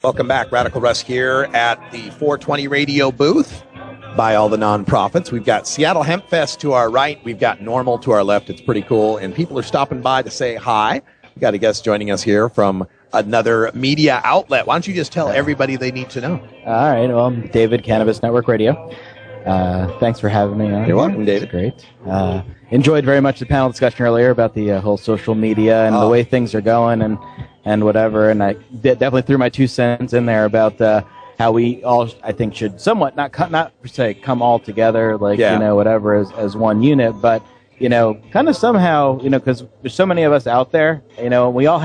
Welcome back. Radical Russ here at the 420 radio booth by all the nonprofits. We've got Seattle Hemp Fest to our right. We've got Normal to our left. It's pretty cool. And people are stopping by to say hi. We've got a guest joining us here from another media outlet. Why don't you just tell everybody they need to know? All right. Well, I'm David, Cannabis Network Radio. Thanks for having me on. You're welcome, David. Great. Enjoyed very much the panel discussion earlier about the whole social media and the way things are going and whatever. And I definitely threw my 2 cents in there about how we all, I think, should somewhat not per se come all together, like, whatever, as one unit, but, kind of somehow, because there's so many of us out there, we all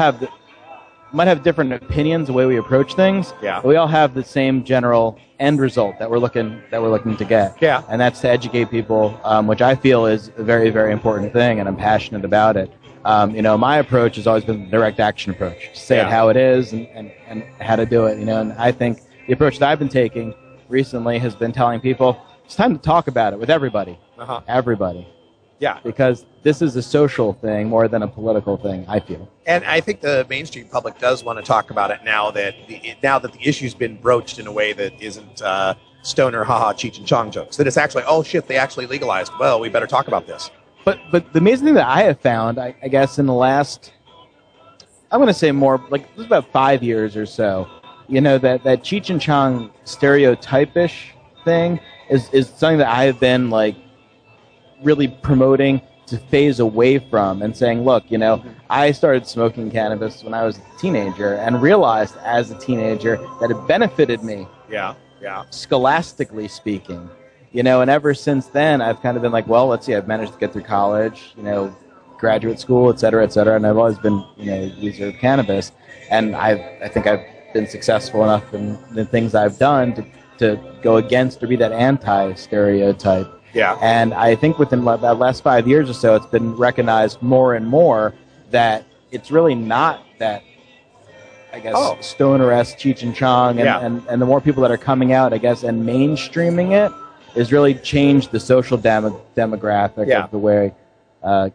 might have different opinions the way we approach things. Yeah. But we all have the same general end result that we're looking to get. Yeah. And that's to educate people, which I feel is a very, very important thing, and I'm passionate about it. My approach has always been the direct action approach. Say it how it is and how to do it, and I think the approach that I've been taking recently has been telling people it's time to talk about it with everybody. Everybody. Yeah. Because this is a social thing more than a political thing, I feel. And I think the mainstream public does want to talk about it now that the issue's been broached in a way that isn't stoner, haha, Cheech and Chong jokes. That it's actually, oh shit, they actually legalized. Well, we better talk about this. But the amazing thing that I have found, I guess, in the last, I'm going to say more, like, this is about 5 years or so, that Cheech and Chong stereotypish thing is something that I have been, like, really promoting to phase away from and saying, look, I started smoking cannabis when I was a teenager and realized as a teenager that it benefited me. Yeah. Scholastically speaking. And ever since then, I've kind of been like, well, let's see, I've managed to get through college, graduate school, et cetera, and I've always been, a user of cannabis. And I think I've been successful enough in the things I've done to go against or be that anti-stereotype. Yeah. And I think within the last 5 years or so, it's been recognized more and more that it's really not that, I guess, stoner-esque Cheech and Chong. And the more people that are coming out, I guess, and mainstreaming it has really changed the social demographic of the way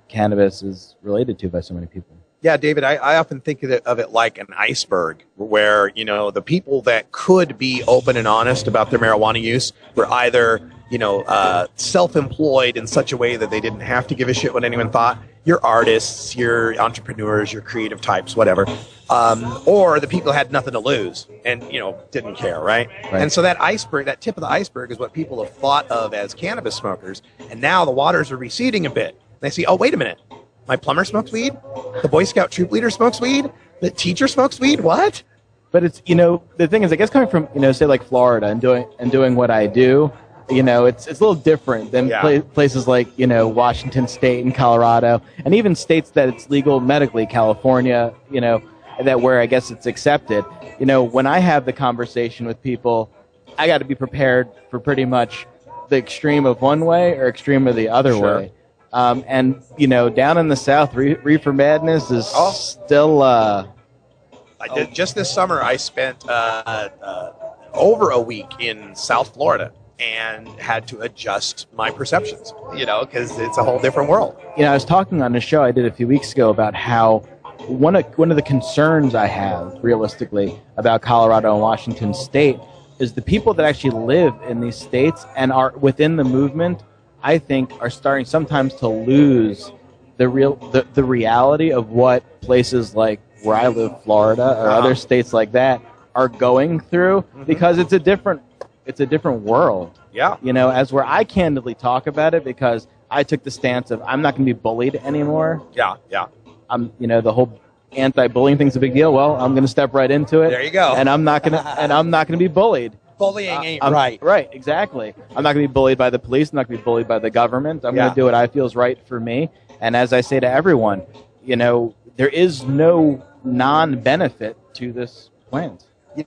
cannabis is related to by so many people. Yeah, David, I often think of it like an iceberg where, the people that could be open and honest about their marijuana use were either, self-employed in such a way that they didn't have to give a shit what anyone thought. Your artists, your entrepreneurs, your creative types, whatever. Or the people had nothing to lose and, didn't care, right? And so that iceberg, that tip of the iceberg is what people have thought of as cannabis smokers. And now the waters are receding a bit. They see, oh, wait a minute. My plumber smokes weed? The Boy Scout troop leader smokes weed? The teacher smokes weed? What? But it's, the thing is, I guess coming from, say like Florida and doing what I do, it's a little different than places like, Washington State and Colorado, and even states that it's legal medically, California, that where I guess it's accepted. When I have the conversation with people, I got to be prepared for pretty much the extreme of one way or extreme of the other way. And, down in the South, reefer madness is still... I did, just this summer, I spent over a week in South Florida and had to adjust my perceptions, because it's a whole different world. I was talking on a show I did a few weeks ago about how one of the concerns I have, realistically, about Colorado and Washington State is the people that actually live in these states and are within the movement, I think, are starting sometimes to lose the reality of what places like where I live, Florida, or other states like that, are going through, because it's a different world. Yeah. As where I candidly talk about it, because I took the stance of I'm not going to be bullied anymore. Yeah. I'm, the whole anti-bullying thing's a big deal. Well, I'm going to step right into it. There you go. And I'm not going to be bullied. Bullying ain't right. Right, exactly. I'm not going to be bullied by the police. I'm not going to be bullied by the government. I'm going to do what I feel is right for me. And as I say to everyone, there is no non-benefit to this plant.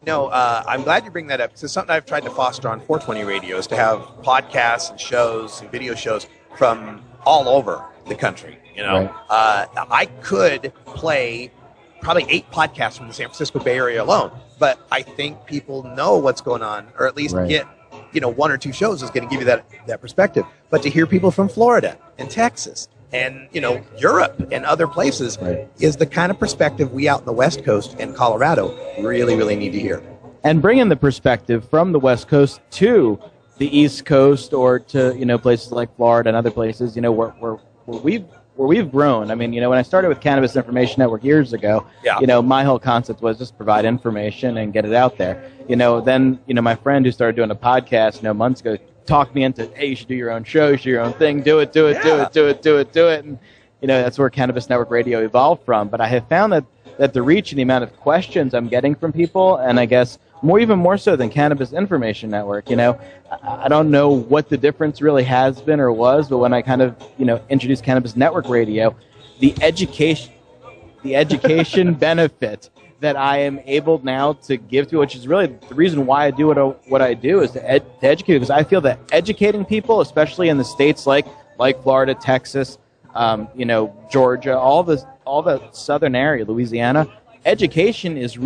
I'm glad you bring that up, because it's something I've tried to foster on 420 Radio, is to have podcasts and shows and video shows from all over the country. Right. I could play probably 8 podcasts from the San Francisco Bay Area alone, but I think people know what's going on, or at least get, 1 or 2 shows is going to give you that perspective. But to hear people from Florida and Texas and, Europe and other places is the kind of perspective we out in the West Coast and Colorado really, really need to hear. and bringing the perspective from the West Coast to the East Coast, or to, you know, places like Florida and other places, you know, where we've grown. I mean, you know, when I started with Cannabis Information Network years ago, you know, my whole concept was just provide information and get it out there. You know, then, you know, my friend who started doing a podcast, you know, months ago, talked me into, hey, you should do your own show, you should do your own thing, do it. And, you know, that's where Cannabis Network Radio evolved from. But I have found that the reach and the amount of questions I'm getting from people, and I guess even more so than Cannabis Information Network, you know, I don't know what the difference really has been or was, but when I kind of, you know, introduced Cannabis Network Radio, the education benefit that I am able now to give to, which is really the reason why I do what I do, is to educate, because I feel that educating people, especially in the states like Florida, Texas, you know, Georgia, all the southern area, Louisiana, education has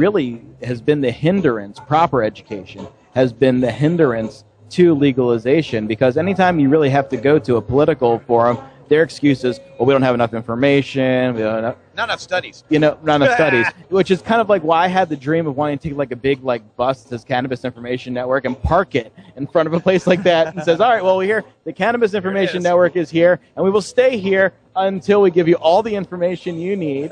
been the hindrance. Proper education has been the hindrance to legalization, because anytime you really have to go to a political forum, their excuse is, well, we don't have enough information, we don't have not enough studies. You know, not enough studies, which is kind of like why I had the dream of wanting to take like a big like bus that says Cannabis Information Network and park it in front of a place like that and says, all right, well, we're here. The Cannabis Information Network is here, and we will stay here until we give you all the information you need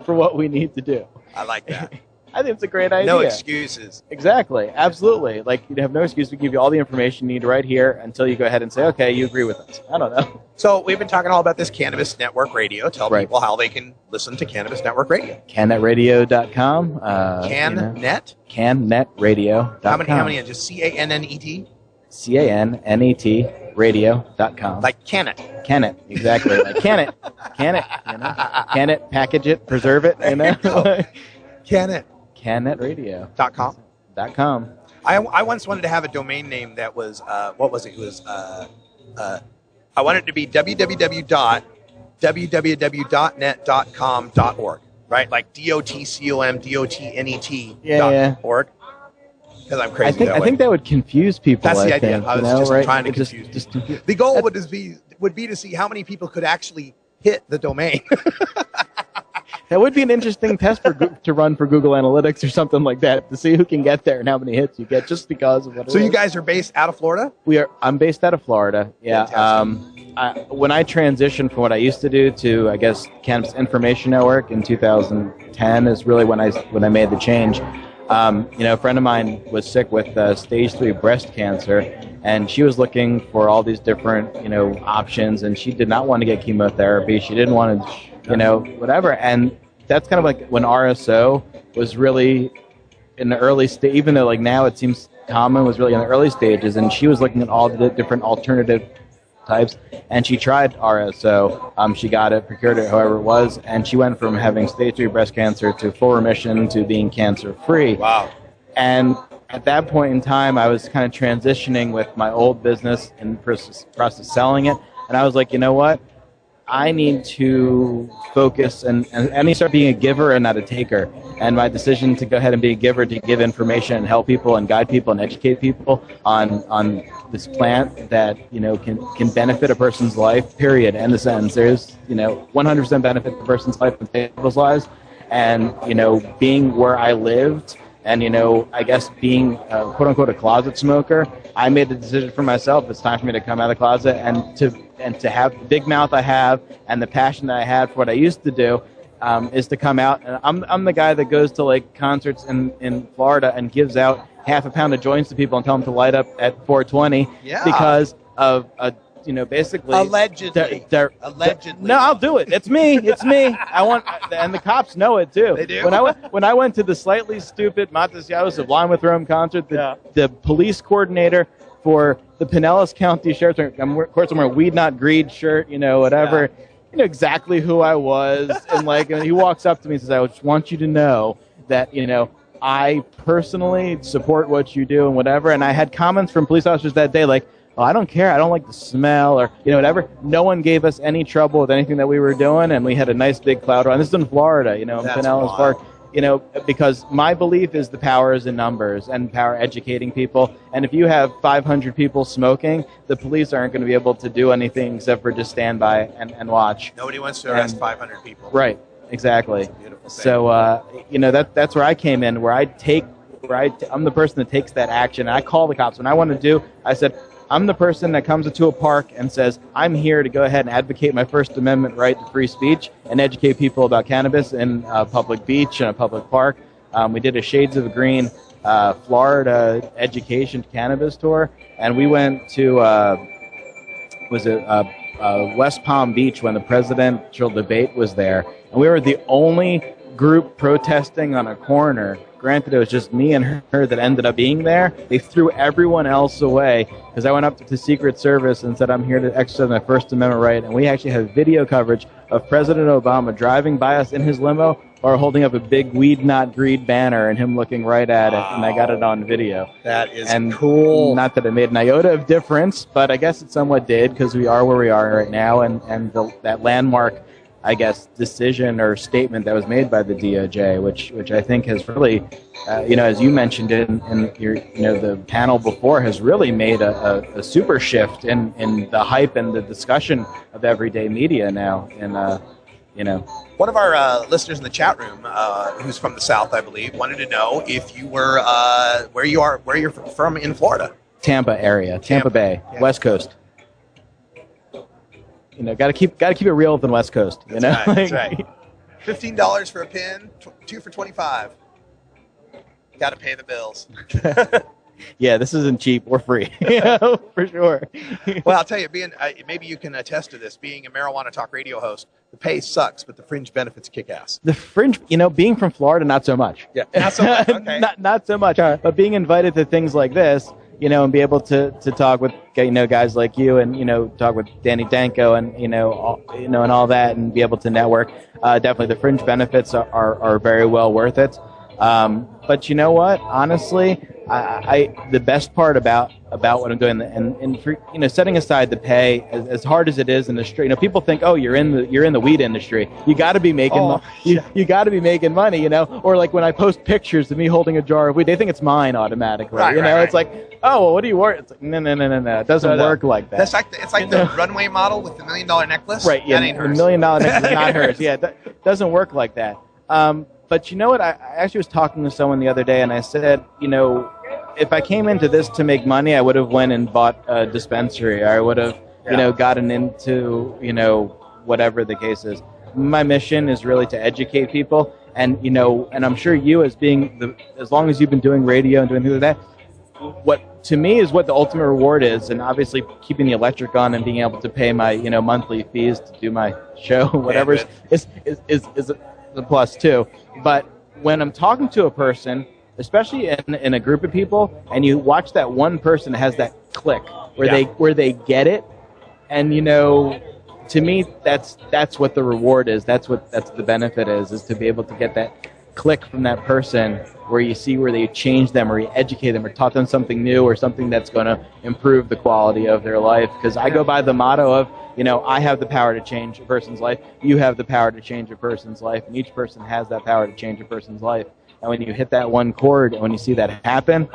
for what we need to do. I like that. I think it's a great idea. No excuses. Exactly. Absolutely. Like, you have no excuse. We give you all the information you need right here until you go ahead and say, okay, you agree with us. I don't know. So we've been talking all about this Cannabis Network Radio. Tell people how they can listen to Cannabis Network Radio. CanNetRadio.com. CanNet? CanNetRadio.com. How many? Just C-A-N-N-E-T? C-A-N-N-E-T radio.com. Like can it. Can it, exactly. Like can it, you know. Can it, package it, preserve it, you know. Can it. CanNetRadio.com. I once wanted to have a domain name that was, what was it? It was, I wanted it to be www.net.com.org, right? Like DOTCOM.org. Because I'm crazy I think that would confuse people. That's the idea. Think, I was just trying to confuse you. The goal would be to see how many people could actually hit the domain. That would be an interesting test to run for Google Analytics or something like that, to see who can get there and how many hits you get, just because of what. So you guys are based out of Florida? I'm based out of Florida. Yeah. When I transitioned from what I used to do to, I guess, Cannabis Information Network in 2010 is really when I made the change. You know, a friend of mine was sick with stage 3 breast cancer, and she was looking for all these different, you know, options, and she did not want to get chemotherapy. She didn't want to, you know, whatever. And that's kind of like when RSO was really in the early stage, even though like now it seems common, was really in the early stages, and she was looking at all the different alternative types, and she tried RSO. She got it, procured it, however it was, and she went from having stage 3 breast cancer to full remission to being cancer-free. Wow. And at that point in time, I was kind of transitioning with my old business and process selling it, and I was like, you know what? I need to focus and I need to start being a giver and not a taker. And my decision to go ahead and be a giver, to give information and help people and guide people and educate people on this plant that, you know, can benefit a person's life, period, end of sentence. There's, you know, 100% benefit to a person's life and people's lives. And, you know, being where I lived and, you know, I guess being, quote unquote, a closet smoker, I made the decision for myself. It's time for me to come out of the closet and to have the big mouth I have and the passion that I had for what I used to do, is to come out. And I'm the guy that goes to like concerts in Florida and gives out half a pound of joints to people and tell them to light up at 420 because of you know, basically allegedly. Allegedly. No, I'll do it. It's me. It's me. And the cops know it too. They do. When I went to the slightly stupid Matasiaos Sublime with Rome concert, the police coordinator for the Pinellas County Sheriff's, of course, I'm wearing Weed Not Greed shirt, you know, whatever. Yeah. You know exactly who I was, and like, and he walks up to me and says, "I just want you to know that, you know, I personally support what you do and whatever." And I had comments from police officers that day like, "Oh, I don't care. I don't like the smell," or, you know, whatever. No one gave us any trouble with anything that we were doing, and we had a nice big cloud run. This is in Florida, you know, in Pinellas Park. You know, because my belief is the power is in numbers and power educating people. And if you have 500 people smoking, the police aren't going to be able to do anything except for just stand by and watch. Nobody wants to arrest 500 people. Right, exactly. Beautiful thing. So, you know, that's where I came in, where I take where I'm the person that takes that action. And I call the cops. When I want to do, I said, I'm the person that comes into a park and says, I'm here to go ahead and advocate my First Amendment right to free speech and educate people about cannabis in a public beach and a public park. We did a Shades of Green Florida education cannabis tour, and we went to, West Palm Beach when the presidential debate was there. And we were the only group protesting on a corner. Granted, it was just me and her that ended up being there. They threw everyone else away because I went up to Secret Service and said, I'm here to exercise my First Amendment right. And we actually have video coverage of President Obama driving by us in his limo or holding up a big "Weed Not Greed" banner and him looking right at it. And I got it on video. That is cool. Not that it made an iota of difference, but I guess it somewhat did because we are where we are right now. And that landmark, I guess, decision or statement that was made by the DOJ, which I think has really, as you mentioned in your, the panel before, has really made a super shift in the hype and the discussion of everyday media now. And one of our listeners in the chat room, who's from the South, I believe, wanted to know if you were where you're from in Florida. Tampa area, Tampa Bay, yeah. West Coast. Got to keep it real with the West Coast. That's right. $15 for a pin, 2 for $25. Got to pay the bills. Yeah, this isn't cheap or free, for sure. Well, I'll tell you, maybe you can attest to this. Being a marijuana talk radio host, the pay sucks, but the fringe benefits kick ass. The fringe, being from Florida, not so much. Yeah, not so much. Okay. not so much. But being invited to things like this, and be able to talk with guys like you, and talk with Danny Danko, and and all that, and be able to network. Definitely, the fringe benefits are very well worth it. But you know what? Honestly, the best part about what I'm doing, and for, setting aside the pay, as hard as it is in the street, people think, oh, you're in the weed industry, you got to be making you got to be making money, or like when I post pictures of me holding a jar of weed, they think it's mine automatically. Right. It's like, oh, well, what do you work? It's like, no, it doesn't work like that. That's it's like the runway model with the $1 million necklace. Right. Yeah, that ain't hers. The $1 million necklace is not hers. Yeah, that doesn't work like that. But you know what? I actually was talking to someone the other day, and I said, if I came into this to make money, I would have went and bought a dispensary. I would have, gotten into, whatever the case is. My mission is really to educate people, and and I'm sure you, as long as you've been doing radio and doing things like that, what to me is what the ultimate reward is, and obviously keeping the electric on and being able to pay my monthly fees to do my show, whatever, is a plus too. But when I'm talking to a person, especially in a group of people, and you watch that one person that has that click where they get it, and to me that's what the reward is. That's the benefit is to be able to get that click from that person where you see where they change them or you educate them or taught them something new or something that's going to improve the quality of their life. Because I go by the motto of, I have the power to change a person's life. You have the power to change a person's life. And each person has that power to change a person's life. And when you hit that one chord and when you see that happen,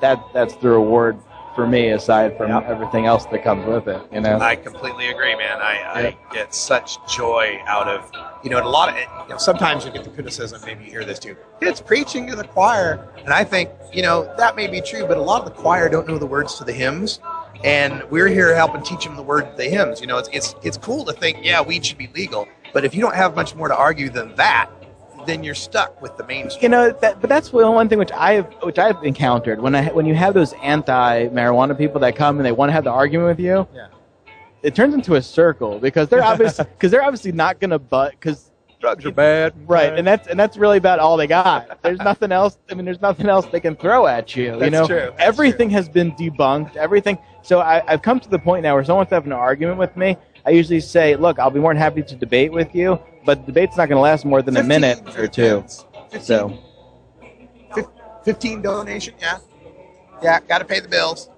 that's the reward for me, aside from everything else that comes with it. I completely agree, man. I get such joy out of, and a lot of, sometimes you get the criticism, maybe you hear this too, it's preaching to the choir. And I think, that may be true, but a lot of the choir don't know the words to the hymns. And we're here helping teach them the word to the hymns. It's cool to think, weed should be legal. But if you don't have much more to argue than that, then you're stuck with the mainstream. But that's one thing which I've encountered when you have those anti-marijuana people that come and they want to have the argument with you. Yeah. It turns into a circle because they're obviously not going to because drugs are bad, right? And that's really about all they got. There's nothing else. There's nothing else they can throw at you. That's true. Everything has been debunked. Everything. So I've come to the point now where someone wants to have an argument with me. I usually say, look, I'll be more than happy to debate with you, but the debate's not going to last more than a minute or two. 15 donation, yeah, got to pay the bills.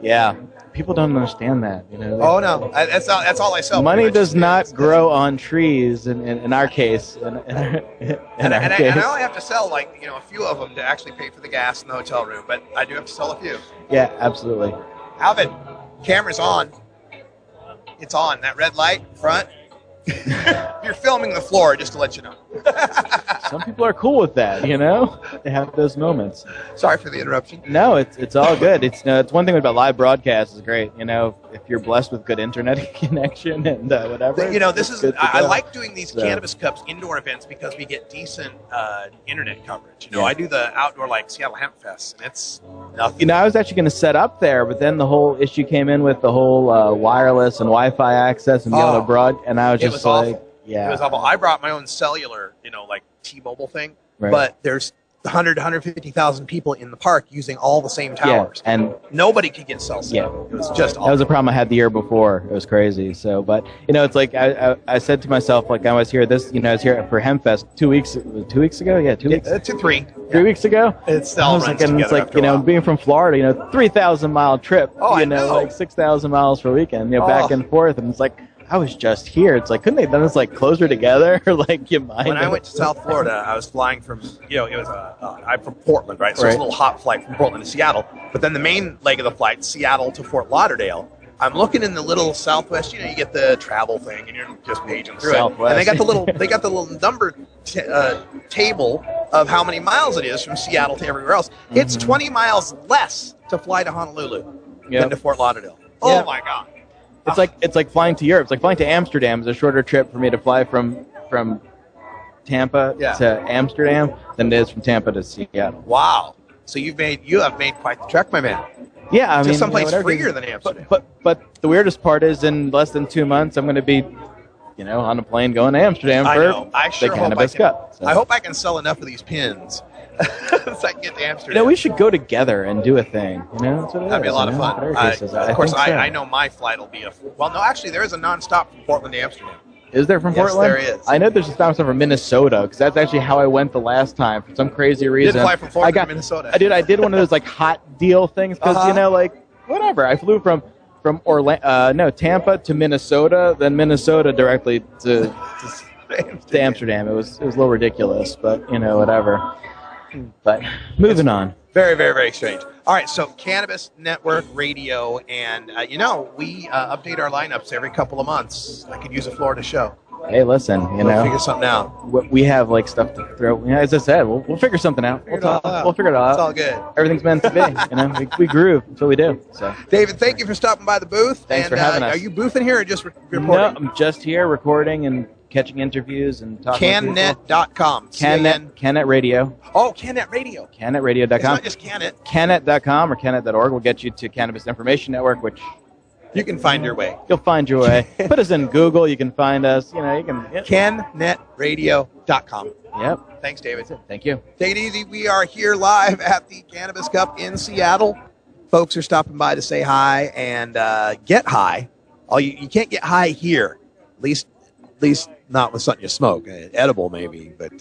Yeah, people don't understand that. Oh no, that's all I sell. Money does not grow on trees. In our case, in our case. I only have to sell a few of them to actually pay for the gas in the hotel room, but I do have to sell a few. Yeah, absolutely. Alvin, camera's on. It's on. That red light front. You're filming the floor, just to let you know. Some people are cool with that, you know? They have those moments. Sorry for the interruption. No, it's all good. It's one thing about live broadcast is great. You know, if you're blessed with good internet connection and whatever. You know, I like doing these Cannabis Cups indoor events because we get decent internet coverage. You know, I do the outdoor like Seattle Hemp Fest, and it's nothing. You know, I was actually going to set up there, but then the whole issue came in with the whole wireless and Wi-Fi access and being able to broad, and I was just like, awful. Yeah, it was awful. I brought my own cellular, you know, like T-Mobile thing, but there's 100 to 150,000 people in the park using all the same towers, and nobody could get cell signal. Yeah, it was just awful. That was a problem I had the year before. It was crazy. So, but you know, it's like I said to myself, like I was here I was here for HempFest 2 weeks ago. Yeah, 2 weeks. 3 weeks ago. It's all runs together. It's like, you know, being from Florida, you know, 3,000-mile trip. You know, like 6,000 miles per weekend. You know, back and forth, and it's like, I was just here. It's like, couldn't they have done this like closer together? Like, you mind? When I went to South Florida, I was flying from, you know, it was I'm from Portland, right? So it's a little hot flight from Portland to Seattle. But then the main leg of the flight, Seattle to Fort Lauderdale. I'm looking in the little Southwest. You know, you get the travel thing, and you're just paging through it. And they got the little number table of how many miles it is from Seattle to everywhere else. Mm-hmm. It's 20 miles less to fly to Honolulu than to Fort Lauderdale. Oh my God. It's like flying to Europe. It's like flying to Amsterdam is a shorter trip for me to fly from Tampa to Amsterdam than it is from Tampa to Seattle. Wow! So you have made quite the trek, my man. Yeah, I mean, someplace freer than Amsterdam. But the weirdest part is, in less than 2 months, I'm going to be, you know, on a plane going to Amsterdam for the Cannabis Cup. So. I hope I can sell enough of these pins. So I can get to Amsterdam. You know, we should go together and do a thing. You know, that's what that'd be a lot of fun. Of course, I know my flight will be there is a nonstop from Portland to Amsterdam. Is there from Portland? Yes, there is. I know there's a stop from Minnesota because that's actually how I went the last time for some crazy reason. You did fly from Portland to Minnesota. I did one of those like hot deal things because you know, like whatever. I flew from Tampa to Minnesota, then Minnesota directly to Amsterdam. It was a little ridiculous, but you know, whatever. But moving on. Very, very, very strange. All right, so Cannabis Network Radio, and you know, we update our lineups every couple of months. I could use a Florida show. Hey, listen, we'll figure something out. We have like stuff to throw. You know, as I said, we'll figure something out. We'll figure it all out. It's all good. Everything's meant to be. You know, we groove. That's what we do. So, David, thank you for stopping by the booth. Thanks for having us. Are you boothing here or just reporting? No, I'm just here recording and catching interviews and talking. Cannet.com. Cannet Radio. Oh, Cannet Radio. CannetRadio.com. It's not just Cannet. Cannet.com or Cannet.org will get you to Cannabis Information Network, which you can find your way. You'll find your way. Put us in Google. You can find us. You know, you can. CannetRadio.com. Yep. Thanks, David. Thank you. Take it easy. We are here live at the Cannabis Cup in Seattle. Folks are stopping by to say hi and get high. You can't get high here. At least not with something you smoke. Edible maybe, but